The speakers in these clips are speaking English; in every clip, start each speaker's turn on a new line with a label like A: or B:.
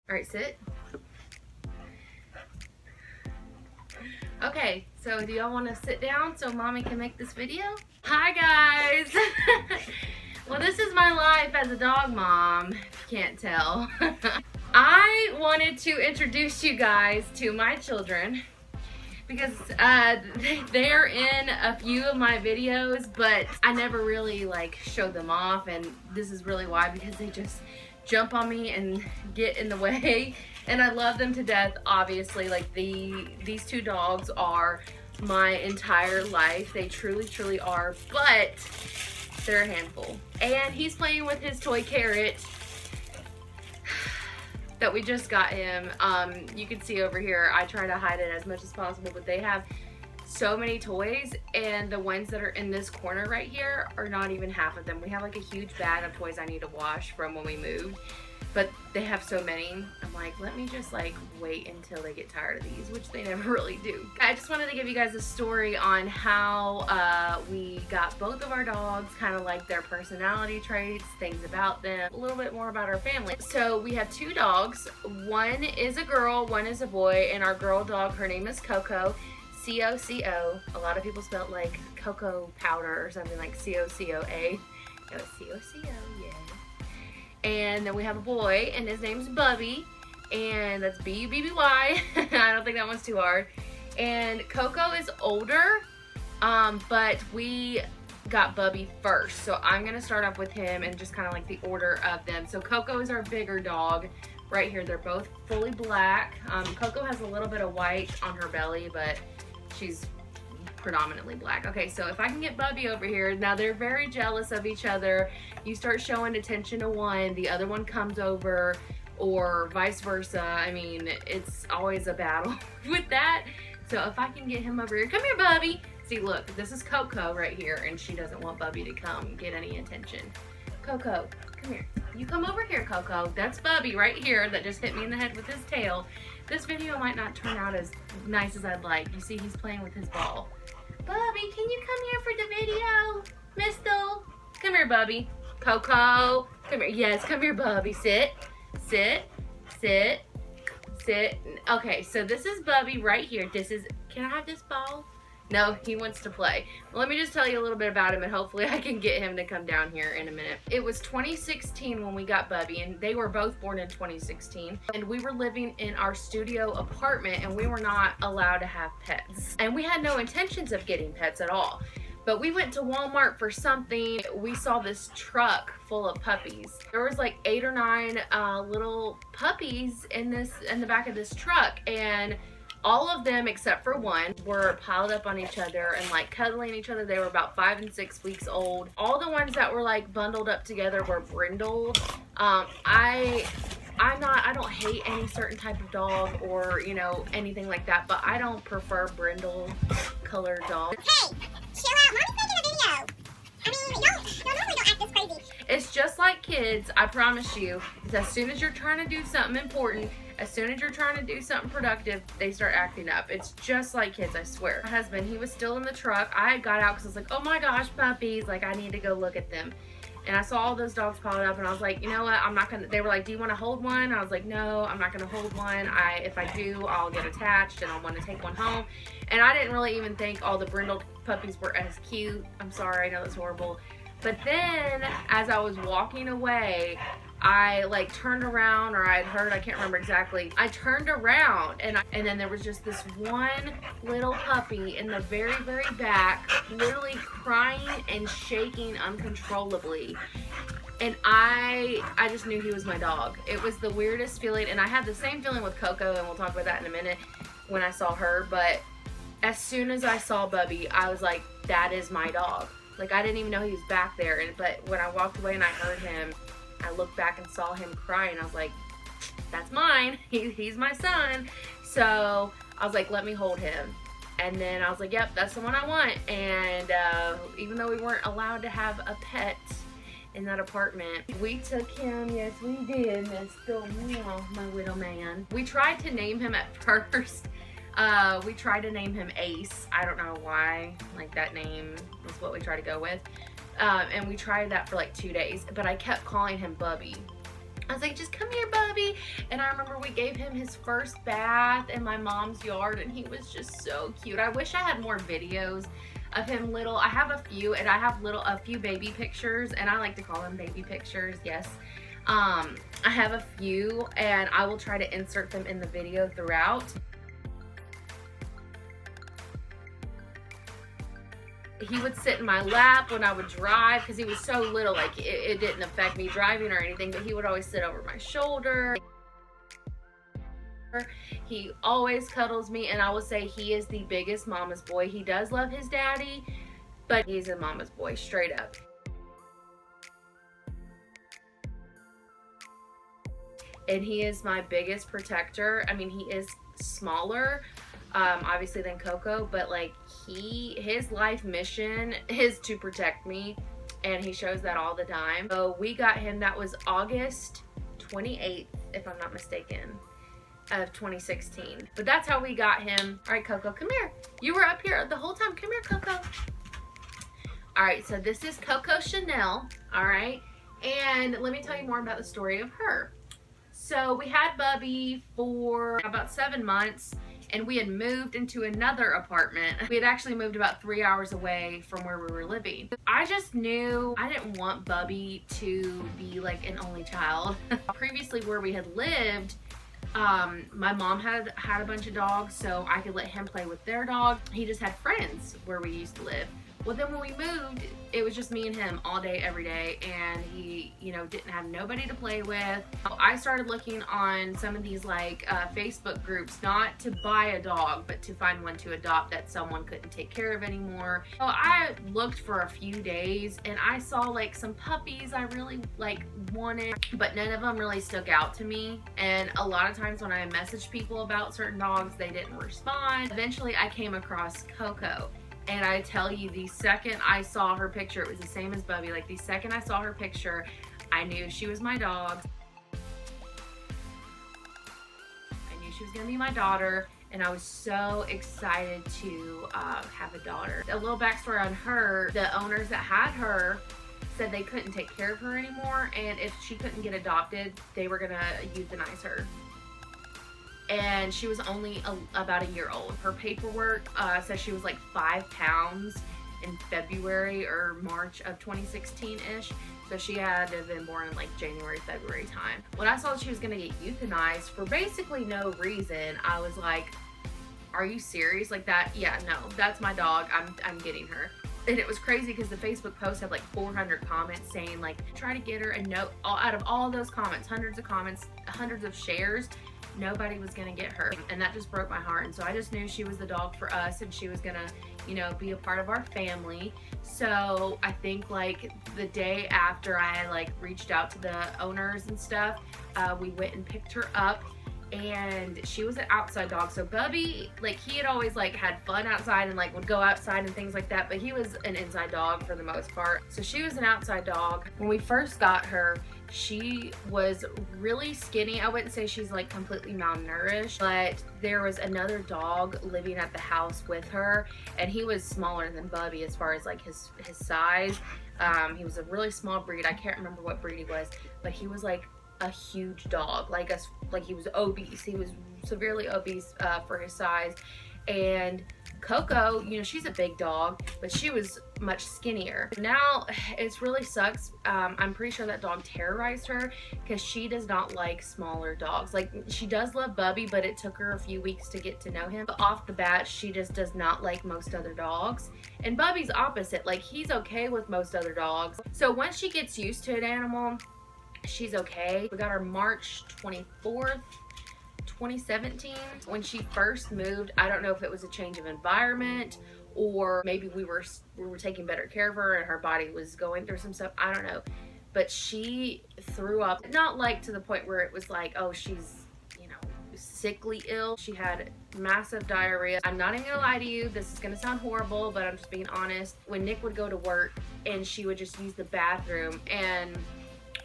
A: All right, sit. Okay, so do y'all want to sit down so mommy can make this video? Hi guys. Well, this is my life as a dog mom, if you can't tell. I wanted to introduce you guys to my children because they're in a few of my videos, but I never really like show them off, and this is really why, because they just jump on me and get in the way, and I love them to death. Obviously, like these two dogs are my entire life. They truly are, but they're a handful. And he's playing with his toy Carrot that we just got him. You can see over here, I try to hide it as much as possible, but they have so many toys, and the ones that are in this corner right here are not even half of them. We have like a huge bag of toys I need to wash from when we moved, but they have so many. I'm like, let me just like wait until they get tired of these, which they never really do. I just wanted to give you guys a story on how we got both of our dogs, kind of like their personality traits, things about them, a little bit more about our family. So we have two dogs. One is a girl, one is a boy, and our girl dog, her name is Coco. C-O-C-O. A lot of people spell it like cocoa powder or something, like C-O-C-O-A. No, it's C-O-C-O, yeah. And then we have a boy, and his name's Bubby, and that's B-U-B-B-Y. I don't think that one's too hard. And Coco is older, but we got Bubby first. So I'm gonna start off with him and just kind of like the order of them. So Coco is our bigger dog. Right here, they're both fully black. Coco has a little bit of white on her belly, but she's predominantly black. Okay, so if I can get Bubby over here. Now they're very jealous of each other. You start showing attention to one, the other one comes over, or vice versa. I mean, it's always a battle with that. So if I can get him over here. Come here, Bubby. See, look, this is Coco right here, and she doesn't want Bubby to come get any attention. Coco, come here. You come over here, Coco. That's Bubby right here that just hit me in the head with his tail. This video might not turn out as nice as I'd like. You see, he's playing with his ball. Bubby, can you come here for the video? Mister? Come here, Bubby. Coco, come here. Yes, come here, Bubby. Sit, sit, sit, sit. Okay, so this is Bubby right here. This is, can I have this ball? No, he wants to play. Well, let me just tell you a little bit about him, and hopefully I can get him to come down here in a minute. It was 2016 when we got Bubby, and they were both born in 2016. And we were living in our studio apartment, and we were not allowed to have pets. And we had no intentions of getting pets at all. But we went to Walmart for something. We saw this truck full of puppies. There was like 8 or 9 little puppies in the back of this truck, and all of them except for one were piled up on each other and like cuddling each other. They were about 5 and 6 weeks old. All the ones that were like bundled up together were brindled. I don't hate any certain type of dog or, you know, anything like that, but I don't prefer brindle colored dogs.
B: Hey, chill out. Mommy's making a video. I mean, normally don't act this crazy.
A: It's just like kids, I promise you. It's as soon as you're trying to do something important, as soon as you're trying to do something productive, they start acting up. It's just like kids, I swear. My husband, he was still in the truck. I had got out because I was like, oh my gosh, puppies. Like, I need to go look at them. And I saw all those dogs piled up, and I was like, you know what? I'm not gonna, they were like, do you want to hold one? I was like, no, I'm not gonna hold one. If I do, I'll get attached and I'll want to take one home. And I didn't really even think all the brindled puppies were as cute. I'm sorry, I know that's horrible. But then, as I was walking away, I like turned around, or I'd heard, I can't remember exactly. I turned around, and then there was just this one little puppy in the very back, literally crying and shaking uncontrollably. And I just knew he was my dog. It was the weirdest feeling, and I had the same feeling with Coco, and we'll talk about that in a minute when I saw her. But as soon as I saw Bubby, I was like, that is my dog. Like, I didn't even know he was back there. But when I walked away and I heard him, I looked back and saw him crying. I was like, that's mine. He's my son. So I was like, let me hold him. And then I was like, yep, that's the one I want. And even though we weren't allowed to have a pet in that apartment, we took him. Yes, we did. Mr. My little man. We tried to name him at first. We tried to name him Ace. I don't know why. Like, that name was what we tried to go with. And we tried that for like 2 days, but I kept calling him Bubby I was like, just come here, Bubby. And I remember we gave him his first bath in my mom's yard, and he was just so cute. I wish I had more videos of him little. I have a few, and I have a few baby pictures, and I like to call them baby pictures, yes. I have a few, and I will try to insert them in the video throughout. He would sit in my lap when I would drive because he was so little, like it didn't affect me driving or anything, but he would always sit over my shoulder. He always cuddles me, and I will say he is the biggest mama's boy. He does love his daddy, but he's a mama's boy, straight up. And he is my biggest protector. I mean, he is smaller, obviously, than Coco, but like his life mission is to protect me, and he shows that all the time. So we got him, that was August 28th, if I'm not mistaken, of 2016. But that's how we got him. All right, Coco, come here. You were up here the whole time. Come here, Coco. All right, so this is Coco Chanel, all right? And let me tell you more about the story of her. So we had Bubby for about 7 months, and we had moved into another apartment. We had actually moved about 3 hours away from where we were living. I just knew I didn't want Bubby to be like an only child. Previously where we had lived, my mom had a bunch of dogs, so I could let him play with their dog. He just had friends where we used to live. Well, then when we moved, it was just me and him all day, every day, and he, you know, didn't have nobody to play with. I started looking on some of these like Facebook groups, not to buy a dog, but to find one to adopt that someone couldn't take care of anymore. So I looked for a few days, and I saw like some puppies I really like wanted, but none of them really stuck out to me. And a lot of times when I messaged people about certain dogs, they didn't respond. Eventually I came across Coco. And I tell you, the second I saw her picture, it was the same as Bubby. Like the second I saw her picture, I knew she was my dog. I knew she was gonna be my daughter, and I was so excited to have a daughter. A little backstory on her: the owners that had her said they couldn't take care of her anymore, and if she couldn't get adopted, they were gonna euthanize her. And she was only about a year old. Her paperwork says she was like 5 pounds in February or March of 2016-ish. So she had to have been born in like January, February time. When I saw that she was gonna get euthanized for basically no reason, I was like, are you serious? Like that? Yeah, no, that's my dog. I'm getting her. And it was crazy because the Facebook post had like 400 comments saying like, try to get her, and no, out of all those comments, hundreds of shares, nobody was gonna get her. And that just broke my heart. And so I just knew she was the dog for us, and she was gonna, you know, be a part of our family. So I think like the day after I like reached out to the owners and stuff, we went and picked her up. And she was an outside dog. So Bubby, like he had always like had fun outside and like would go outside and things like that, but he was an inside dog for the most part. So she was an outside dog. When we first got her, she was really skinny. I wouldn't say she's like completely malnourished, but there was another dog living at the house with her, and he was smaller than Bubby as far as like his size. He was a really small breed. I can't remember what breed he was, but he was like a huge dog, like he was obese. He was severely obese for his size. And Coco, you know, she's a big dog, but she was much skinnier. Now it really sucks. I'm pretty sure that dog terrorized her because she does not like smaller dogs. Like she does love Bubby, but it took her a few weeks to get to know him. But off the bat, she just does not like most other dogs. And Bubby's opposite. Like he's okay with most other dogs. So once she gets used to an animal, she's okay. We got her March 24th, 2017. When she first moved, I don't know if it was a change of environment or maybe we were taking better care of her and her body was going through some stuff. I don't know. But she threw up, not like to the point where it was like, oh, she's, you know, sickly ill. She had massive diarrhea. I'm not even gonna lie to you, this is gonna sound horrible, but I'm just being honest. When Nick would go to work and she would just use the bathroom, and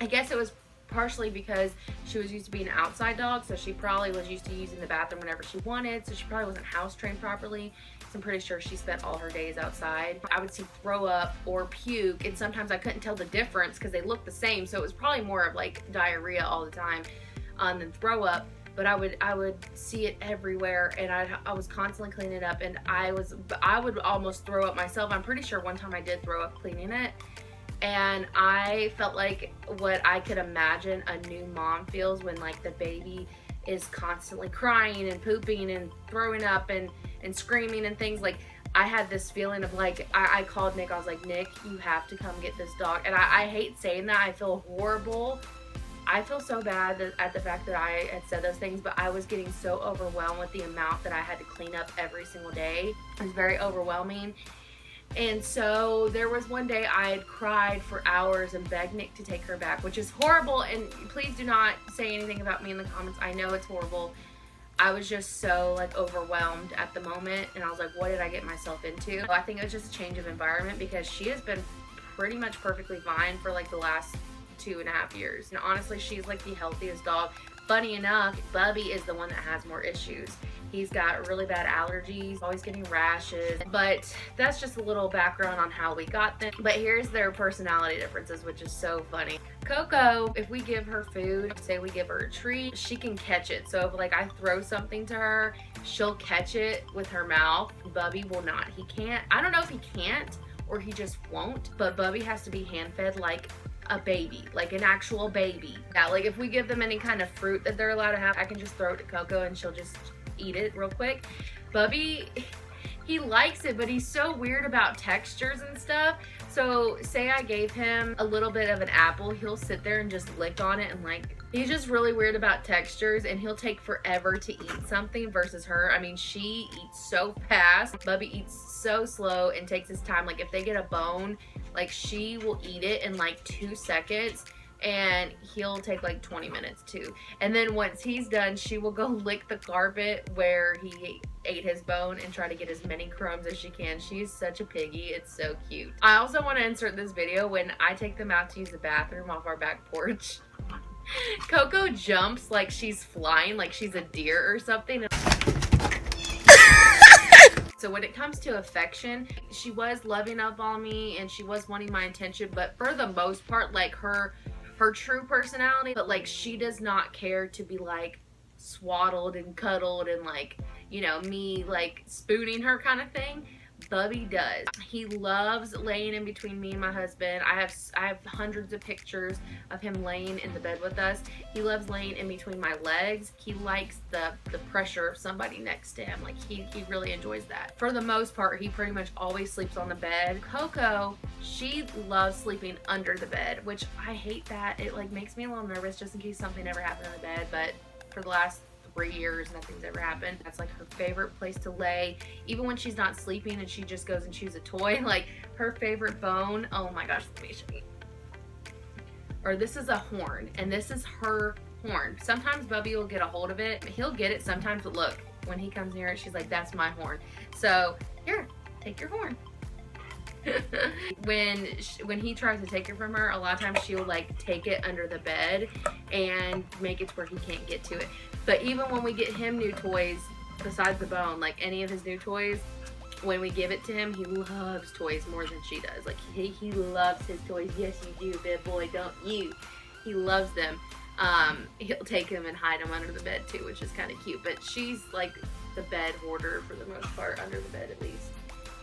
A: I guess it was partially because she was used to being an outside dog, so she probably was used to using the bathroom whenever she wanted, so she probably wasn't house trained properly. So I'm pretty sure she spent all her days outside. I would see throw up or puke, and sometimes I couldn't tell the difference because they looked the same, so it was probably more of like diarrhea all the time than throw up. But I would see it everywhere, and I was constantly cleaning it up, and I would almost throw up myself. I'm pretty sure one time I did throw up cleaning it, and I felt like what I could imagine a new mom feels when like the baby is constantly crying and pooping and throwing up and screaming and things. Like, I had this feeling of like, I called Nick. I was like, Nick, you have to come get this dog. And I hate saying that. I feel horrible. I feel so bad at the fact that I had said those things, but I was getting so overwhelmed with the amount that I had to clean up every single day. It was very overwhelming. And so there was one day I had cried for hours and begged Nick to take her back, which is horrible. And please do not say anything about me in the comments. I know it's horrible. I was just so like overwhelmed at the moment, and I was like, what did I get myself into? I think it was just a change of environment, because she has been pretty much perfectly fine for like the last 2.5 years. And honestly, she's like the healthiest dog. Funny enough, Bubby is the one that has more issues. He's got really bad allergies, always getting rashes. But that's just a little background on how we got them. But here's their personality differences, which is so funny. Coco, if we give her food, say we give her a treat, she can catch it. So if like I throw something to her, she'll catch it with her mouth. Bubby will not. He can't. I don't know if he can't or he just won't, but Bubby has to be hand fed like a baby, like an actual baby. Yeah, like if we give them any kind of fruit that they're allowed to have, I can just throw it to Coco and she'll just eat it real quick. Bubby, he likes it, but he's so weird about textures and stuff. So say I gave him a little bit of an apple, he'll sit there and just lick on it, and like, he's just really weird about textures, and he'll take forever to eat something versus her. I mean, she eats so fast. Bubby eats so slow and takes his time. Like if they get a bone, like she will eat it in like 2 seconds, and he'll take like 20 minutes too. And then once he's done, she will go lick the carpet where he ate his bone and try to get as many crumbs as she can. She's such a piggy. It's so cute. I also want to insert this video when I take them out to use the bathroom off our back porch. Coco jumps like she's flying, like she's a deer or something. So when it comes to affection, she was loving up on me and she was wanting my attention, but for the most part, like her true personality, but like she does not care to be like swaddled and cuddled and like, you know, me like spooning her kind of thing. Bubby does. He loves laying in between me and my husband. I have hundreds of pictures of him laying in the bed with us. He loves laying in between my legs. He likes the pressure of somebody next to him. Like he really enjoys that. For the most part, he pretty much always sleeps on the bed. Coco, she loves sleeping under the bed, which I hate that. It like makes me a little nervous just in case something ever happened in the bed, but for the last 3 years, nothing's ever happened. That's like her favorite place to lay. Even when she's not sleeping and she just goes and chews a toy, like her favorite bone, oh my gosh, let me show you. Or this is a horn, and this is her horn. Sometimes Bubby will get a hold of it. He'll get it sometimes, but look, when he comes near it, she's like, that's my horn. So here, take your horn. when he tries to take it from her, a lot of times she'll like take it under the bed and make it to where he can't get to it. But even when we get him new toys, besides the bone, like any of his new toys, when we give it to him, he loves toys more than she does. Like he loves his toys. Yes, you do, big boy, don't you? He loves them. He'll take them and hide them under the bed too, which is kind of cute. But she's like the bed hoarder for the most part, under the bed at least.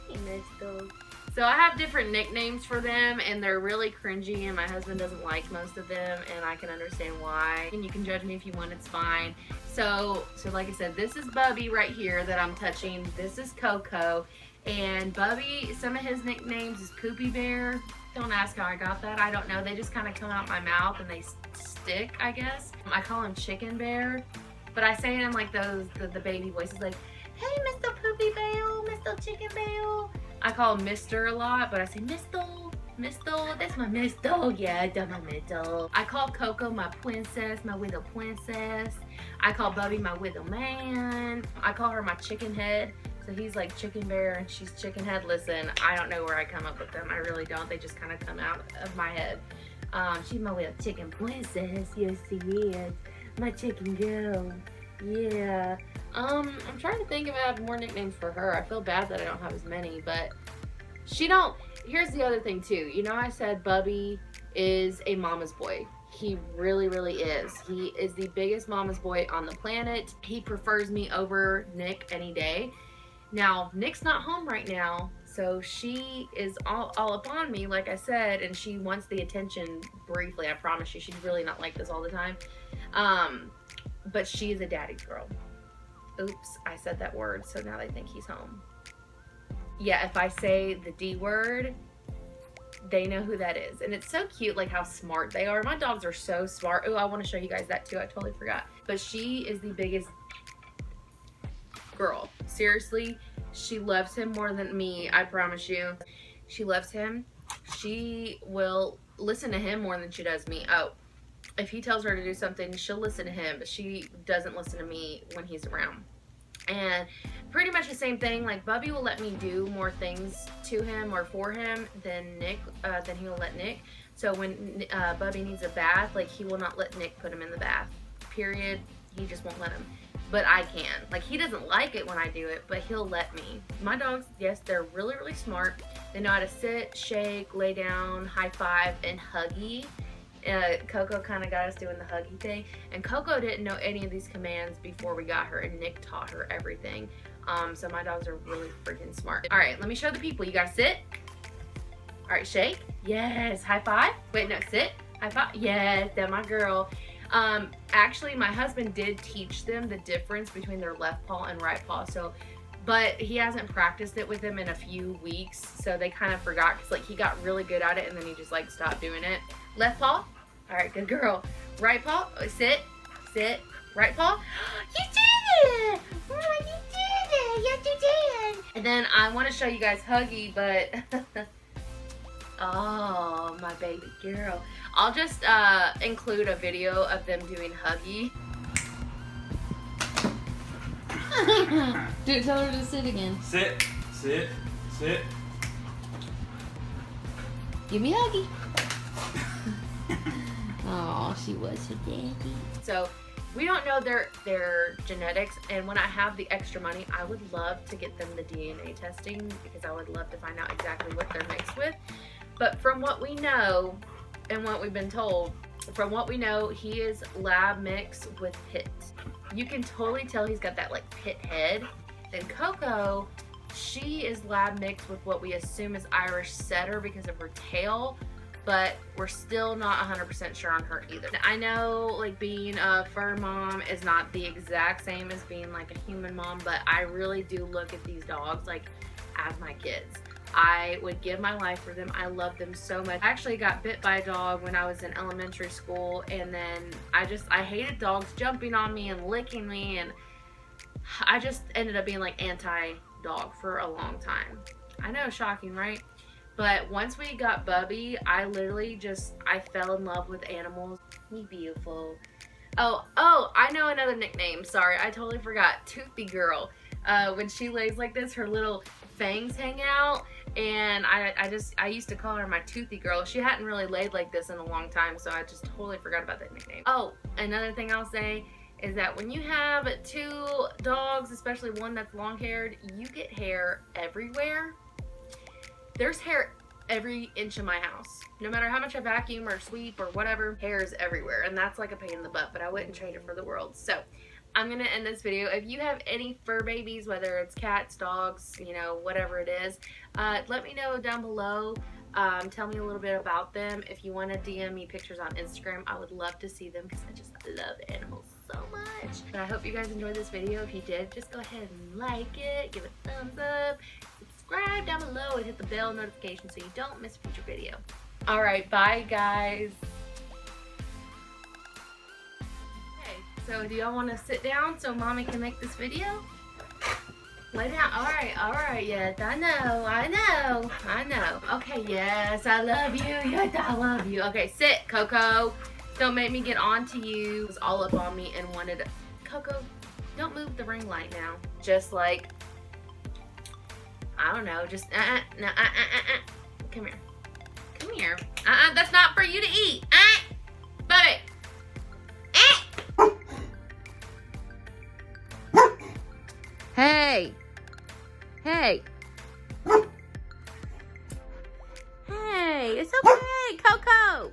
A: Hey, nice dog. So I have different nicknames for them, and they're really cringy, and my husband doesn't like most of them, and I can understand why. And you can judge me if you want, it's fine. So like I said, this is Bubby right here that I'm touching. This is Coco. And Bubby, some of his nicknames is Poopy Bear. Don't ask how I got that. I don't know. They just kind of come out my mouth and they stick, I guess. I call him Chicken Bear, but I say it in like the baby voices, like, hey, Mr. Poopy Bear, Mr. Chicken Bear. I call him Mr. a lot, but I say Mr. That's my Mr. Yeah, that's my Mr. I call Coco my princess, my widow princess. I call Bubby my widow man. I call her my chicken head. So he's like Chicken Bear and she's Chicken Head. Listen, I don't know where I come up with them. I really don't. They just kind of come out of my head. She's my little chicken princess. Yes, she is. My chicken girl. Yeah. I'm trying to think if I have more nicknames for her. I feel bad that I don't have as many, but she don't. Here's the other thing too. You know, I said Bubby is a mama's boy. He really, really is. He is the biggest mama's boy on the planet. He prefers me over Nick any day. Now, Nick's not home right now, so she is all up on me, like I said, and she wants the attention briefly. I promise you, she's really not like this all the time. But she is a daddy's girl. Oops, I said that word, so now they think he's home. Yeah, if I say the D word, they know who that is. And it's so cute, like how smart they are. My dogs are so smart. Oh, I want to show you guys that too. I totally forgot. But she is the biggest girl. Seriously, she loves him more than me. I promise you. She loves him. She will listen to him more than she does me. Oh, if he tells her to do something, she'll listen to him, but she doesn't listen to me when he's around. And pretty much the same thing, like Bubby will let me do more things to him or for him than he will let Nick. So when Bubby needs a bath, like he will not let Nick put him in the bath, period. He just won't let him, but I can. Like, he doesn't like it when I do it, but he'll let me. My dogs, yes, they're really, really smart. They know how to sit, shake, lay down, high five, and huggy. Coco kind of got us doing the huggy thing, and Coco didn't know any of these commands before we got her, and Nick taught her everything. So my dogs are really freaking smart. All right, let me show the people. You gotta sit. All right, shake. Yes. High five. Wait, no, sit. High five. Yes, that's my girl. Actually, my husband did teach them the difference between their left paw and right paw. So, but he hasn't practiced it with them in a few weeks, so they kind of forgot, because like he got really good at it and then he just like stopped doing it. Left paw. All right, good girl. Right paw. Sit. Sit. Right paw. You did it! Oh, you did it! Yes, you did! And then I want to show you guys huggy, but oh, my baby girl. I'll just include a video of them doing huggy.
C: Dude, tell her to sit again.
D: Sit, sit, sit.
C: Give me a huggy. Oh, she was her daddy.
A: So we don't know their genetics, and when I have the extra money, I would love to get them the DNA testing, because I would love to find out exactly what they're mixed with. But from what we know and what we've been told, from what we know, he is lab mixed with pit. You can totally tell he's got that like pit head. Then Coco, she is lab mixed with what we assume is Irish setter because of her tail, but we're still not 100% sure on her either. I know like being a fur mom is not the exact same as being like a human mom, but I really do look at these dogs like as my kids. I would give my life for them. I love them so much. I actually got bit by a dog when I was in elementary school, and then I hated dogs jumping on me and licking me, and I just ended up being like anti-dog for a long time. I know, shocking, right? But once we got Bubby, I literally I fell in love with animals. He's beautiful. Oh, I know another nickname. Sorry, I totally forgot. Toothy Girl. When she lays like this, her little fangs hang out, and I used to call her my Toothy Girl. She hadn't really laid like this in a long time, so I just totally forgot about that nickname. Oh, another thing I'll say is that when you have 2 dogs, especially one that's long-haired, you get hair everywhere. There's hair every inch of my house. No matter how much I vacuum or sweep or whatever, hair is everywhere, and that's like a pain in the butt, but I wouldn't trade it for the world. So I'm gonna end this video. If you have any fur babies, whether it's cats, dogs, you know, whatever it is, let me know down below. Tell me a little bit about them. If you want to DM me pictures on Instagram, I would love to see them, because I just love animals so much. But I hope you guys enjoyed this video. If you did, just go ahead and like it, give it a thumbs up, subscribe down below, and hit the bell notification so you don't miss a future video. Alright, bye guys. So do y'all want to sit down so mommy can make this video? Lay down. Alright, yes, I know. Okay, yes, I love you. Yes, I love you. Okay, sit, Coco. Don't make me get on to you. It was all up on me and wanted, Coco, don't move the ring light now. Just like, I don't know, just, come here. Come here. here. That's not for you to eat. Bubby. Hey. Hey. Hey, it's okay, Coco.